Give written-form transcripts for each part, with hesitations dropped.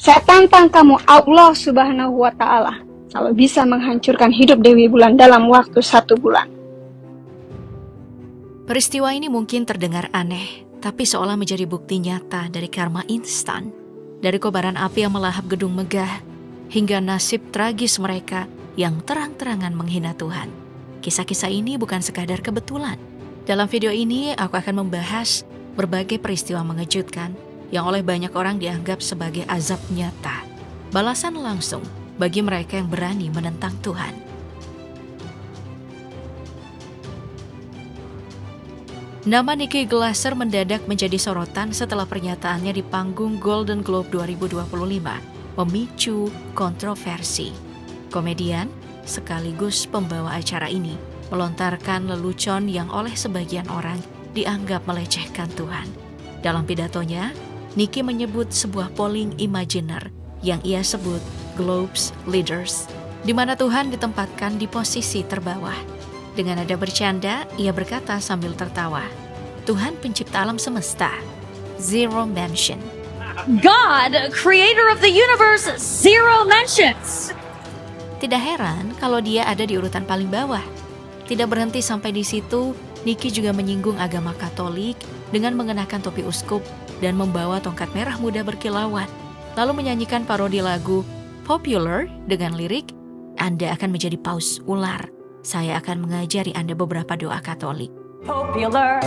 Saya tantang kamu Allah Subhanahu wa Ta'ala kalau bisa menghancurkan hidup Dewi Bulan dalam waktu 1 bulan. Peristiwa ini mungkin terdengar aneh, tapi seolah menjadi bukti nyata dari karma instan. Dari kobaran api yang melahap gedung megah, hingga nasib tragis mereka yang terang-terangan menghina Tuhan. Kisah-kisah ini bukan sekadar kebetulan. Dalam video ini, aku akan membahas berbagai peristiwa mengejutkan yang oleh banyak orang dianggap sebagai azab nyata. Balasan langsung bagi mereka yang berani menentang Tuhan. Nama Nikki Glaser mendadak menjadi sorotan setelah pernyataannya di panggung Golden Globe 2025, memicu kontroversi. Komedian sekaligus pembawa acara ini melontarkan lelucon yang oleh sebagian orang dianggap melecehkan Tuhan. Dalam pidatonya, Nikki menyebut sebuah polling imajiner yang ia sebut Globe's Leaders, di mana Tuhan ditempatkan di posisi terbawah. Dengan nada bercanda, ia berkata sambil tertawa, Tuhan pencipta alam semesta, zero mention. God, creator of the universe, zero mentions. Tidak heran kalau dia ada di urutan paling bawah. Tidak berhenti sampai di situ, Nikki juga menyinggung agama Katolik dengan mengenakan topi uskup dan membawa tongkat merah muda berkilauan, lalu menyanyikan parodi lagu Popular dengan lirik, Anda akan menjadi paus ular. Saya akan mengajari Anda beberapa doa Katolik. Popular,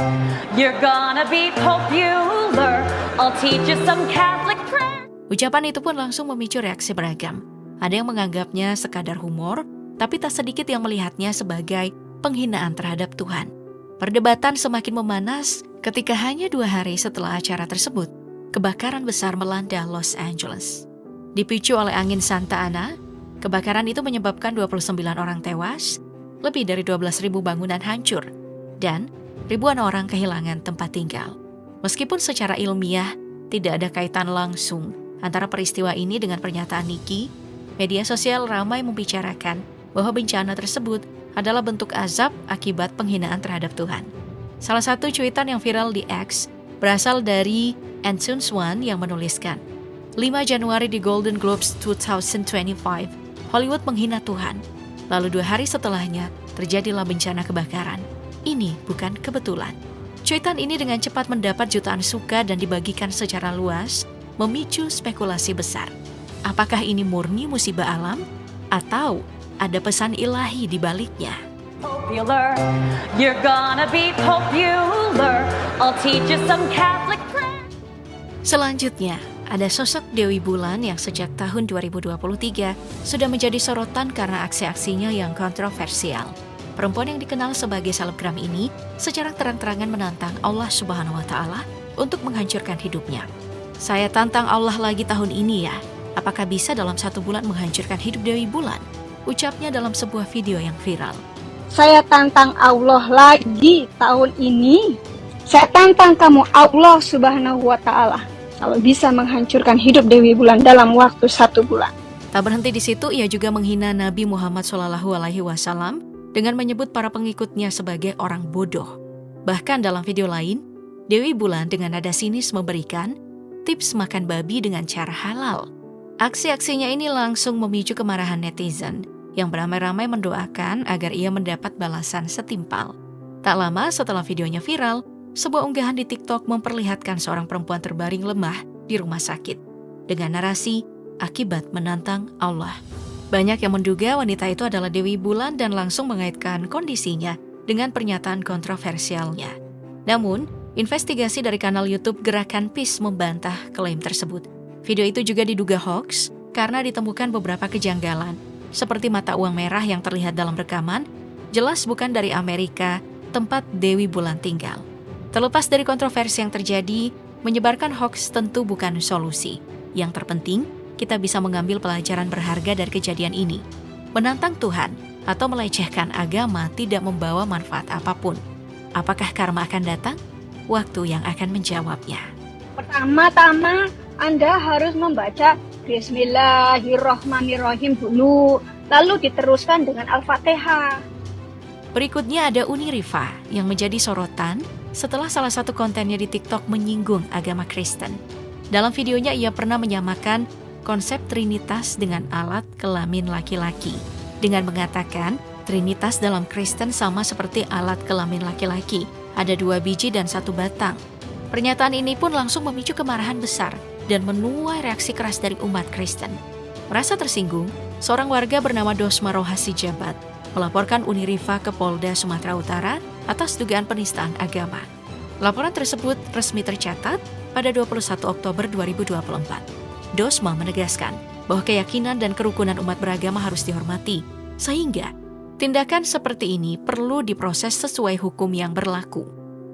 you're gonna be popular. I'll teach you some Catholic prayers. Ucapan itu pun langsung memicu reaksi beragam. Ada yang menganggapnya sekadar humor, tapi tak sedikit yang melihatnya sebagai penghinaan terhadap Tuhan. Perdebatan semakin memanas ketika hanya 2 hari setelah acara tersebut, kebakaran besar melanda Los Angeles. Dipicu oleh angin Santa Ana, kebakaran itu menyebabkan 29 orang tewas, lebih dari 12.000 bangunan hancur, dan ribuan orang kehilangan tempat tinggal. Meskipun secara ilmiah tidak ada kaitan langsung antara peristiwa ini dengan pernyataan Nikki, media sosial ramai membicarakan bahwa bencana tersebut adalah bentuk azab akibat penghinaan terhadap Tuhan. Salah satu cuitan yang viral di X berasal dari Ansun Swan yang menuliskan, 5 Januari di Golden Globes 2025, Hollywood menghina Tuhan. Lalu 2 hari setelahnya, terjadilah bencana kebakaran. Ini bukan kebetulan. Cuitan ini dengan cepat mendapat jutaan suka dan dibagikan secara luas, memicu spekulasi besar. Apakah ini murni musibah alam? Atau ada pesan ilahi di baliknya? Popular, you're gonna be popular. I'll teach you some Catholic prayers. Selanjutnya, ada sosok Dewi Bulan yang sejak tahun 2023 sudah menjadi sorotan karena aksi-aksinya yang kontroversial. Perempuan yang dikenal sebagai selebgram ini secara terang-terangan menantang Allah Subhanahu wa Ta'ala untuk menghancurkan hidupnya. Saya tantang Allah lagi tahun ini ya, apakah bisa dalam 1 bulan menghancurkan hidup Dewi Bulan? Ucapnya dalam sebuah video yang viral. Saya tantang Allah lagi tahun ini. Saya tantang kamu Allah Subhanahu wa Ta'ala kalau bisa menghancurkan hidup Dewi Bulan dalam waktu 1 bulan. Tak berhenti di situ, ia juga menghina Nabi Muhammad SAW dengan menyebut para pengikutnya sebagai orang bodoh. Bahkan dalam video lain, Dewi Bulan dengan nada sinis memberikan tips makan babi dengan cara halal. Aksi-aksinya ini langsung memicu kemarahan netizen yang beramai-ramai mendoakan agar ia mendapat balasan setimpal. Tak lama setelah videonya viral, sebuah unggahan di TikTok memperlihatkan seorang perempuan terbaring lemah di rumah sakit dengan narasi akibat menantang Allah. Banyak yang menduga wanita itu adalah Dewi Bulan dan langsung mengaitkan kondisinya dengan pernyataan kontroversialnya. Namun, investigasi dari kanal YouTube Gerakan Peace membantah klaim tersebut. Video itu juga diduga hoax karena ditemukan beberapa kejanggalan, seperti mata uang merah yang terlihat dalam rekaman, jelas bukan dari Amerika, tempat Dewi Bulan tinggal. Terlepas dari kontroversi yang terjadi, menyebarkan hoax tentu bukan solusi. Yang terpenting, kita bisa mengambil pelajaran berharga dari kejadian ini. Menantang Tuhan atau melecehkan agama tidak membawa manfaat apapun. Apakah karma akan datang? Waktu yang akan menjawabnya. Pertama-tama, Anda harus membaca Bismillahirrahmanirrahim dulu, lalu diteruskan dengan Al-Fatihah. Berikutnya ada Uni Rifa yang menjadi sorotan setelah salah satu kontennya di TikTok menyinggung agama Kristen. Dalam videonya ia pernah menyamakan konsep Trinitas dengan alat kelamin laki-laki, dengan mengatakan Trinitas dalam Kristen sama seperti alat kelamin laki-laki, ada 2 biji dan 1 batang. Pernyataan ini pun langsung memicu kemarahan besar dan menuai reaksi keras dari umat Kristen. Merasa tersinggung, seorang warga bernama Dosma Rohasi Jabat melaporkan Uniriva ke Polda Sumatera Utara atas dugaan penistaan agama. Laporan tersebut resmi tercatat pada 21 Oktober 2024. Dosma menegaskan bahwa keyakinan dan kerukunan umat beragama harus dihormati, sehingga tindakan seperti ini perlu diproses sesuai hukum yang berlaku.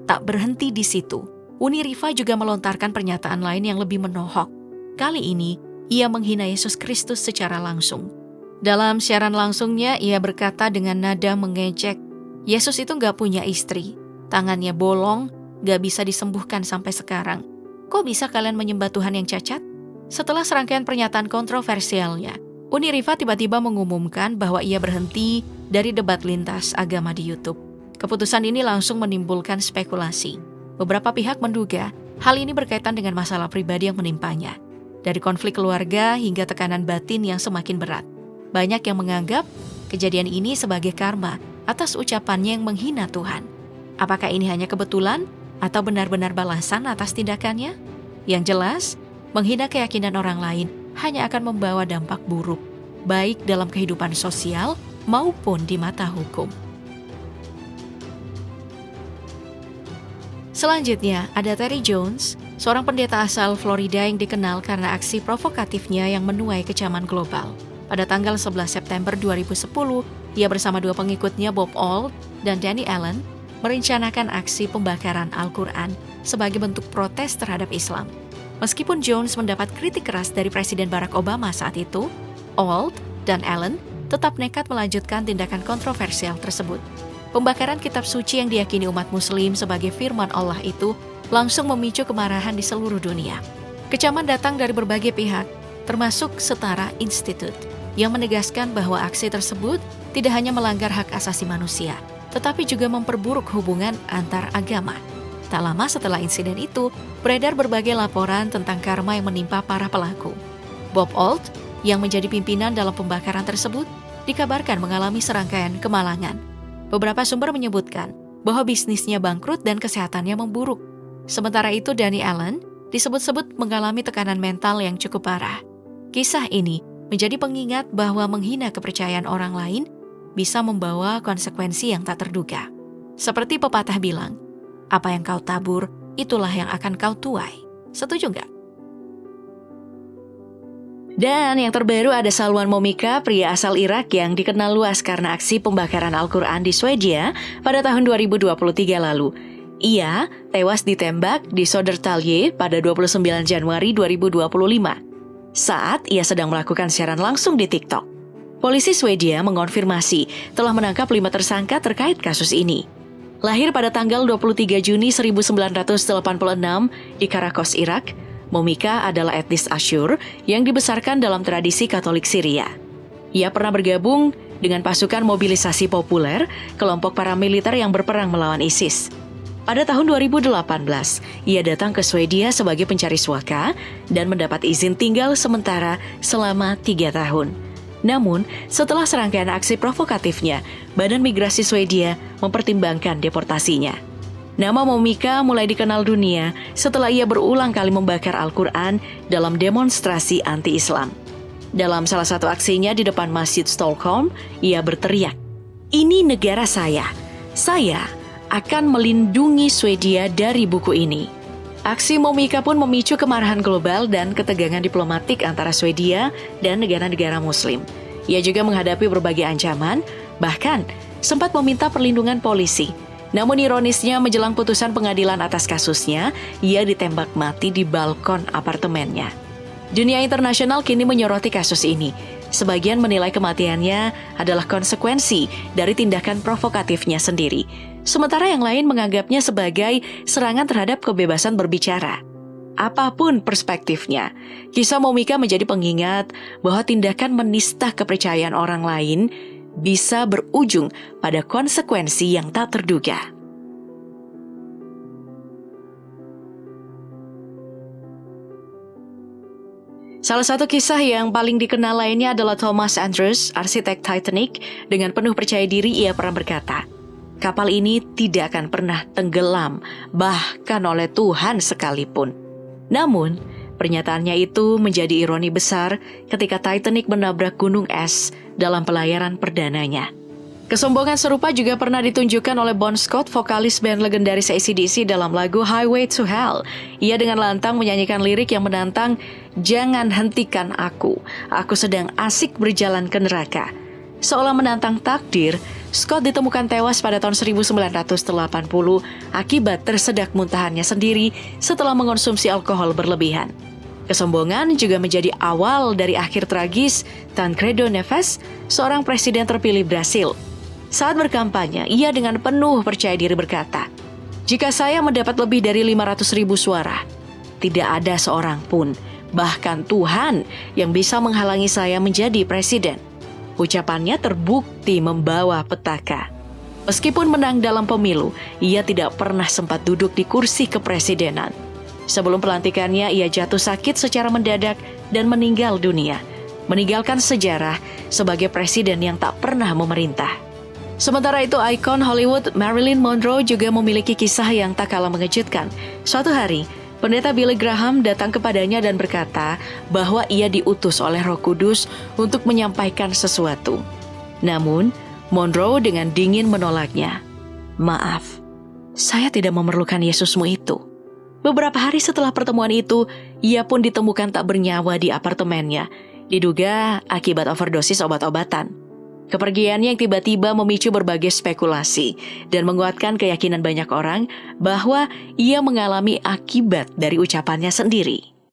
Tak berhenti di situ, Uniriva juga melontarkan pernyataan lain yang lebih menohok. Kali ini, ia menghina Yesus Kristus secara langsung. Dalam siaran langsungnya, ia berkata dengan nada mengejek, Yesus itu gak punya istri, tangannya bolong, gak bisa disembuhkan sampai sekarang. Kok bisa kalian menyembah Tuhan yang cacat? Setelah serangkaian pernyataan kontroversialnya, Uniriva tiba-tiba mengumumkan bahwa ia berhenti dari debat lintas agama di YouTube. Keputusan ini langsung menimbulkan spekulasi. Beberapa pihak menduga hal ini berkaitan dengan masalah pribadi yang menimpanya. Dari konflik keluarga hingga tekanan batin yang semakin berat. Banyak yang menganggap kejadian ini sebagai karma atas ucapannya yang menghina Tuhan. Apakah ini hanya kebetulan atau benar-benar balasan atas tindakannya? Yang jelas, menghina keyakinan orang lain hanya akan membawa dampak buruk, baik dalam kehidupan sosial maupun di mata hukum. Selanjutnya, ada Terry Jones, seorang pendeta asal Florida yang dikenal karena aksi provokatifnya yang menuai kecaman global. Pada tanggal 11 September 2010, ia bersama 2 pengikutnya Bob Alt dan Danny Allen merencanakan aksi pembakaran Al-Quran sebagai bentuk protes terhadap Islam. Meskipun Jones mendapat kritik keras dari Presiden Barack Obama saat itu, Alt dan Allen tetap nekat melanjutkan tindakan kontroversial tersebut. Pembakaran kitab suci yang diyakini umat muslim sebagai firman Allah itu langsung memicu kemarahan di seluruh dunia. Kecaman datang dari berbagai pihak, termasuk Setara Institute, yang menegaskan bahwa aksi tersebut tidak hanya melanggar hak asasi manusia, tetapi juga memperburuk hubungan antar agama. Tak lama setelah insiden itu, beredar berbagai laporan tentang karma yang menimpa para pelaku. Bob Alt, yang menjadi pimpinan dalam pembakaran tersebut, dikabarkan mengalami serangkaian kemalangan. Beberapa sumber menyebutkan bahwa bisnisnya bangkrut dan kesehatannya memburuk. Sementara itu, Danny Allen disebut-sebut mengalami tekanan mental yang cukup parah. Kisah ini menjadi pengingat bahwa menghina kepercayaan orang lain bisa membawa konsekuensi yang tak terduga. Seperti pepatah bilang, apa yang kau tabur, itulah yang akan kau tuai. Setuju nggak? Dan yang terbaru ada Salwan Momika, pria asal Irak yang dikenal luas karena aksi pembakaran Al-Quran di Swedia pada tahun 2023 lalu. Ia tewas ditembak di Södertälje pada 29 Januari 2025 saat ia sedang melakukan siaran langsung di TikTok. Polisi Swedia mengonfirmasi telah menangkap 5 tersangka terkait kasus ini. Lahir pada tanggal 23 Juni 1986 di Karakos, Irak, Momika adalah etnis Asyur yang dibesarkan dalam tradisi Katolik Syria. Ia pernah bergabung dengan pasukan mobilisasi populer, kelompok paramiliter yang berperang melawan ISIS. Pada tahun 2018, ia datang ke Swedia sebagai pencari suaka dan mendapat izin tinggal sementara selama 3 tahun. Namun, setelah serangkaian aksi provokatifnya, Badan Migrasi Swedia mempertimbangkan deportasinya. Nama Momika mulai dikenal dunia setelah ia berulang kali membakar Al-Quran dalam demonstrasi anti-Islam. Dalam salah satu aksinya di depan Masjid Stockholm, ia berteriak, "Ini negara saya. Saya akan melindungi Swedia dari buku ini." Aksi Momika pun memicu kemarahan global dan ketegangan diplomatik antara Swedia dan negara-negara Muslim. Ia juga menghadapi berbagai ancaman, bahkan sempat meminta perlindungan polisi. Namun ironisnya menjelang putusan pengadilan atas kasusnya, ia ditembak mati di balkon apartemennya. Dunia internasional kini menyoroti kasus ini. Sebagian menilai kematiannya adalah konsekuensi dari tindakan provokatifnya sendiri. Sementara yang lain menganggapnya sebagai serangan terhadap kebebasan berbicara. Apapun perspektifnya, kisah Momika menjadi pengingat bahwa tindakan menista kepercayaan orang lain bisa berujung pada konsekuensi yang tak terduga. Salah satu kisah yang paling dikenal lainnya adalah Thomas Andrews, arsitek Titanic. Dengan penuh percaya diri ia pernah berkata, kapal ini tidak akan pernah tenggelam, bahkan oleh Tuhan sekalipun. Namun, pernyataannya itu menjadi ironi besar ketika Titanic menabrak gunung es dalam pelayaran perdananya. Kesombongan serupa juga pernah ditunjukkan oleh Bon Scott, vokalis band legendaris AC/DC dalam lagu Highway to Hell. Ia dengan lantang menyanyikan lirik yang menantang, "Jangan hentikan aku sedang asik berjalan ke neraka." Seolah menantang takdir, Scott ditemukan tewas pada tahun 1980 akibat tersedak muntahannya sendiri setelah mengonsumsi alkohol berlebihan. Kesombongan juga menjadi awal dari akhir tragis Tancredo Neves, seorang presiden terpilih Brasil. Saat berkampanye, ia dengan penuh percaya diri berkata, "Jika saya mendapat lebih dari 500.000 suara, tidak ada seorang pun, bahkan Tuhan, yang bisa menghalangi saya menjadi presiden." Ucapannya terbukti membawa petaka. Meskipun menang dalam pemilu, ia tidak pernah sempat duduk di kursi kepresidenan. Sebelum pelantikannya, ia jatuh sakit secara mendadak dan meninggal dunia, meninggalkan sejarah sebagai presiden yang tak pernah memerintah. Sementara itu, ikon Hollywood Marilyn Monroe juga memiliki kisah yang tak kalah mengejutkan. Suatu hari, pendeta Billy Graham datang kepadanya dan berkata bahwa ia diutus oleh Roh Kudus untuk menyampaikan sesuatu. Namun, Monroe dengan dingin menolaknya. "Maaf, saya tidak memerlukan Yesusmu itu." Beberapa hari setelah pertemuan itu, ia pun ditemukan tak bernyawa di apartemennya, diduga akibat overdosis obat-obatan. Kepergiannya yang tiba-tiba memicu berbagai spekulasi dan menguatkan keyakinan banyak orang bahwa ia mengalami akibat dari ucapannya sendiri.